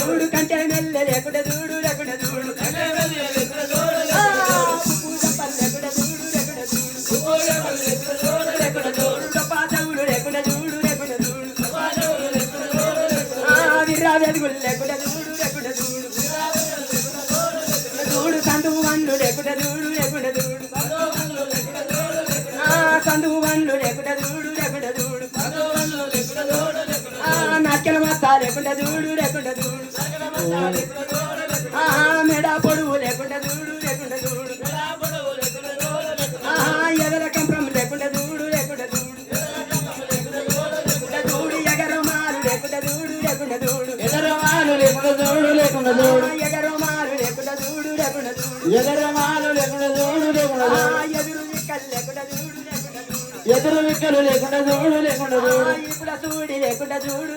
చూడు కంటే మెల్ల లేకుండా చూడు లేకుండా చూడు వెలుగులు లేకుండా చూడు లేకుండా చూడు చూడు సందువు వన్లు లేకుండా చూడు లేకుండా చూడు సందువు వన్లు లేకుండా చూడు లేకుండా చూడు నాట్యల మత్త లేకుండా చూడు లేకుండా చూడు మెడ పొడువు లేకుండా చూడు లేకుండా చూడు ఎదల కంపం లేకుండా చూడు లేకుండా చూడు చూడు ఎగరమాలు లేకుండా చూడు లేకుండా చూడు ఎగరమాలు లేకుండా చూడు లేకుండా చూడు ఎగరమాలు లేకుండా చూడు లేకుండా చూడు ఎగరమాలు లేకుండా చూడు లేకుండా చూడు ఎదురు విక్కలు లేకుండా చూడు లేకుండా చూడు ఎదురు విక్కలు లేకుండా చూడు లేకుండా చూడు ఇప్పుడు చూడి లేకుండా చూడు